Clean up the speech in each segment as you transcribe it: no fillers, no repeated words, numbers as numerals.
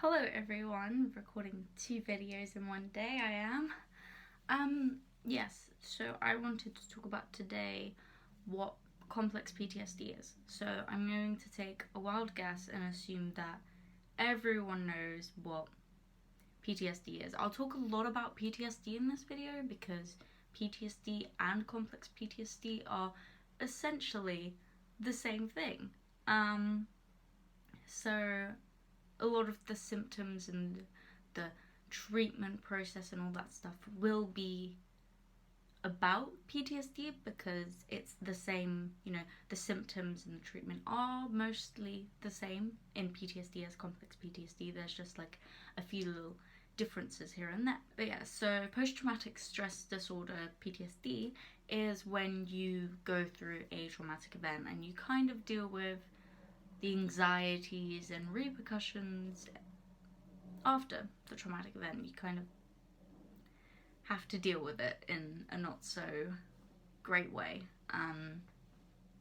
Hello everyone, recording 2 videos in one day I am. Yes, so I wanted to talk about today what complex PTSD is. So I'm going to take a wild guess and assume that everyone knows what PTSD is. I'll talk a lot about PTSD in this video because PTSD and complex PTSD are essentially the same thing. So a lot of the symptoms and the treatment process and all that stuff will be about PTSD because it's the same, the symptoms and the treatment are mostly the same in PTSD as complex PTSD. There's just like a few little differences here and there. But yeah, so post-traumatic stress disorder, PTSD, is when you go through a traumatic event and you kind of deal with the anxieties and repercussions after the traumatic event. You kind of have to deal with it in a not so great way.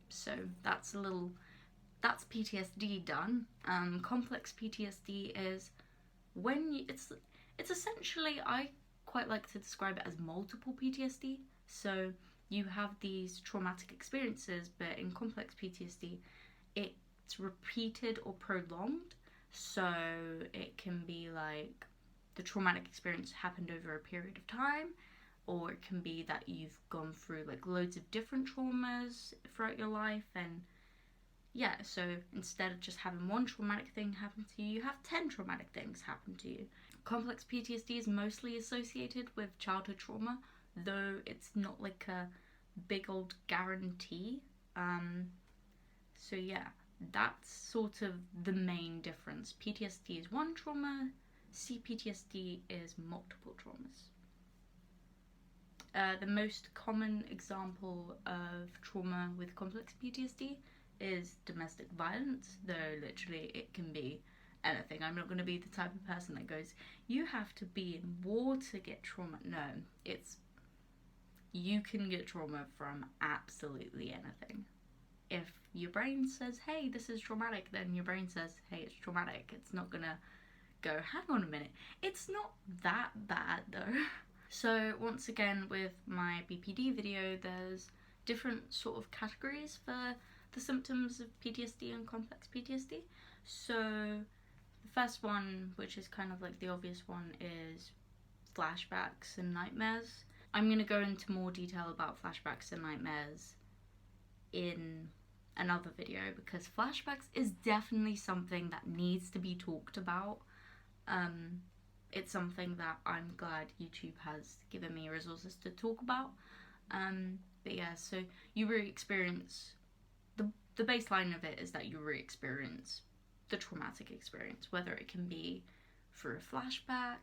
So that's PTSD done. Complex PTSD is when it's essentially, I quite like to describe it as multiple PTSD. So you have these traumatic experiences, but in complex PTSD, it's repeated or prolonged. So it can be like the traumatic experience happened over a period of time, or it can be that you've gone through like loads of different traumas throughout your life. And yeah, so instead of just having one traumatic thing happen to you, you have 10 traumatic things happen to you. Complex PTSD is mostly associated with childhood trauma, though it's not like a big old guarantee. So yeah, that's sort of the main difference. PTSD is one trauma, c-ptsd is multiple traumas. The most common example of trauma with complex PTSD is domestic violence, though literally it can be anything. I'm not going to be the type of person that goes, you have to be in war to get trauma. No, you can get trauma from absolutely anything. If your brain says, hey, this is traumatic, then your brain says, hey, it's traumatic. It's not gonna go, hang on a minute, it's not that bad though. So once again, with my BPD video, there's different sort of categories for the symptoms of PTSD and complex PTSD. So the first one, which is kind of like the obvious one, is flashbacks and nightmares. I'm gonna go into more detail about flashbacks and nightmares in another video because flashbacks is definitely something that needs to be talked about. It's something that I'm glad YouTube has given me resources to talk about. But yeah, so you re-experience the baseline of it is that you re-experience the traumatic experience, whether it can be through a flashback,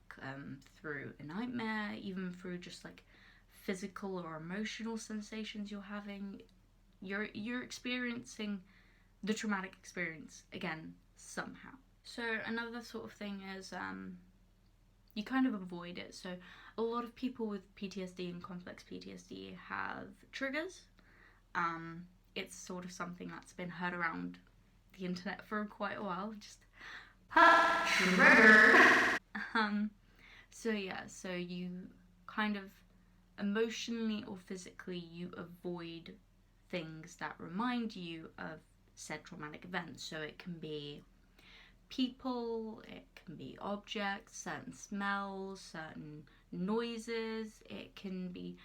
through a nightmare, even through just like physical or emotional sensations you're having. You're experiencing the traumatic experience again somehow. So another sort of thing is you kind of avoid it. So a lot of people with PTSD and complex PTSD have triggers. It's sort of something that's been heard around the internet for quite a while. Just trigger. So yeah, so you kind of emotionally or physically you avoid things that remind you of said traumatic events. So it can be people, it can be objects, certain smells, certain noises, it can be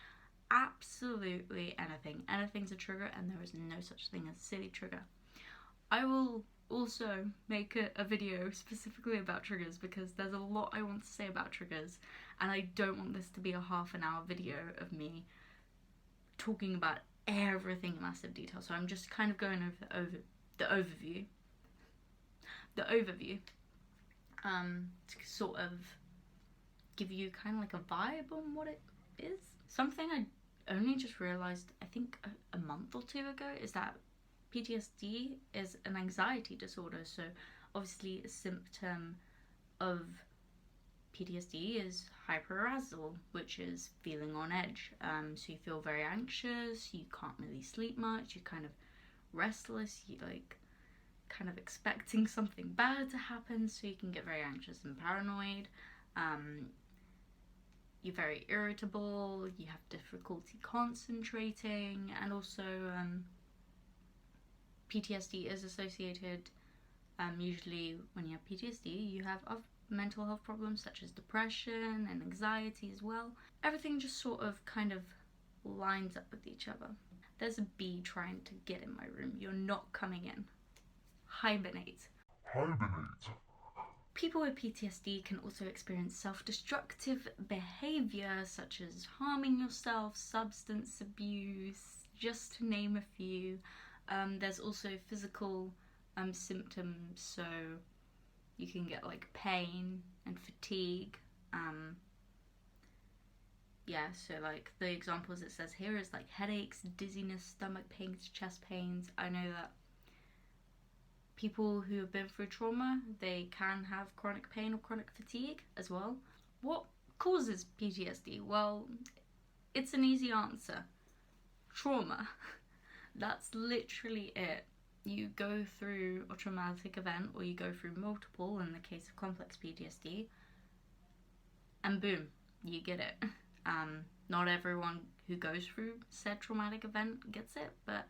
absolutely anything. Anything's a trigger, and there is no such thing as a silly trigger. I will also make a video specifically about triggers because there's a lot I want to say about triggers, and I don't want this to be a half-an-hour video of me talking about everything in massive detail. So I'm just kind of going over the overview to sort of give you kind of like a vibe on what it is. Something I only just realized, I think a month or two ago, is that PTSD is an anxiety disorder. So obviously a symptom of PTSD is hyperarousal, which is feeling on edge. So you feel very anxious, you can't really sleep much, you're kind of restless, kind of expecting something bad to happen, so you can get very anxious and paranoid. You're very irritable, you have difficulty concentrating, and also PTSD is associated, usually when you have PTSD, you have mental health problems such as depression and anxiety as well. Everything just sort of kind of lines up with each other. There's a bee trying to get in my room. You're not coming in. Hibernate. Hibernate. People with PTSD can also experience self-destructive behavior such as harming yourself, substance abuse, just to name a few. There's also physical symptoms, so you can get like pain and fatigue. Yeah, so like the examples it says here is like headaches, dizziness, stomach pains, chest pains. I know that people who have been through trauma, they can have chronic pain or chronic fatigue as well. What causes PTSD? Well, it's an easy answer. Trauma. That's literally it. You go through a traumatic event, or you go through multiple in the case of complex PTSD, and boom, you get it. Not everyone who goes through said traumatic event gets it, but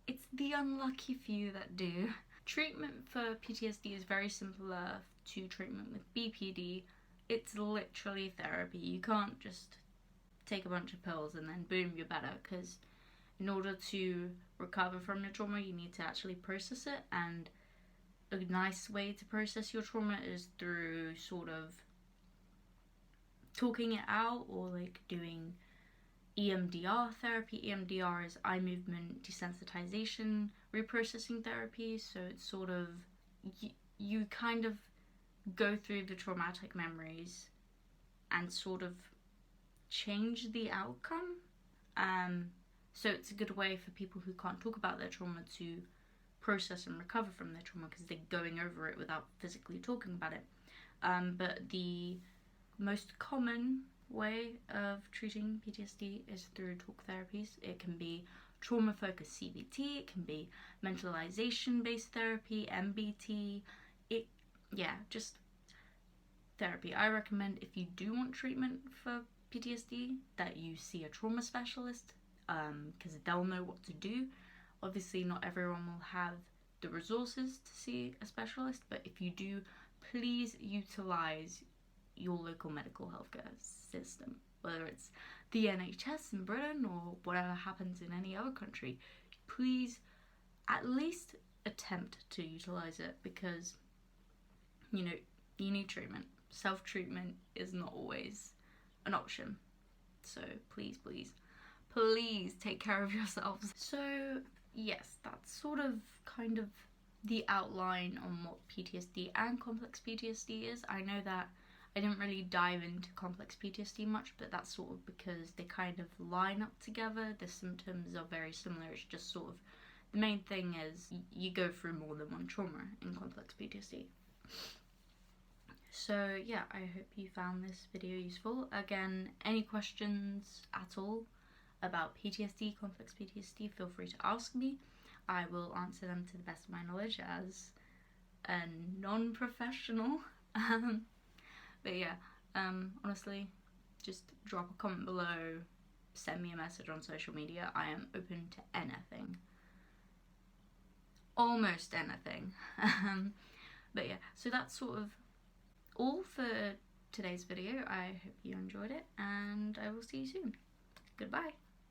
it's the unlucky few that do. Treatment for PTSD is very similar to treatment with BPD. It's literally therapy. You can't just take a bunch of pills and then boom, you're better, because in order to recover from your trauma, you need to actually process it, and a nice way to process your trauma is through sort of talking it out, or like doing EMDR therapy. EMDR is eye movement desensitization reprocessing therapy, so it's sort of, you kind of go through the traumatic memories and sort of change the outcome. So it's a good way for people who can't talk about their trauma to process and recover from their trauma, because they're going over it without physically talking about it. But the most common way of treating PTSD is through talk therapies. It can be trauma-focused CBT, it can be mentalization-based therapy, MBT, just therapy. I recommend, if you do want treatment for PTSD, that you see a trauma specialist, because they'll know what to do. Obviously not everyone will have the resources to see a specialist, but if you do, please utilize your local medical healthcare system, whether it's the NHS in Britain or whatever happens in any other country. Please at least attempt to utilize it, because you need treatment. Self-treatment is not always an option, so please take care of yourselves. So yes, that's sort of kind of the outline on what PTSD and complex PTSD is. I know that I didn't really dive into complex PTSD much, but that's sort of because they kind of line up together. The symptoms are very similar. It's just sort of, the main thing is you go through more than one trauma in complex PTSD. So yeah, I hope you found this video useful. Again, any questions at all about PTSD, complex PTSD, feel free to ask me. I will answer them to the best of my knowledge as a non-professional. But yeah, honestly, just drop a comment below, send me a message on social media. I am open to anything. Almost anything. But yeah, so that's sort of all for today's video. I hope you enjoyed it, and I will see you soon. Goodbye.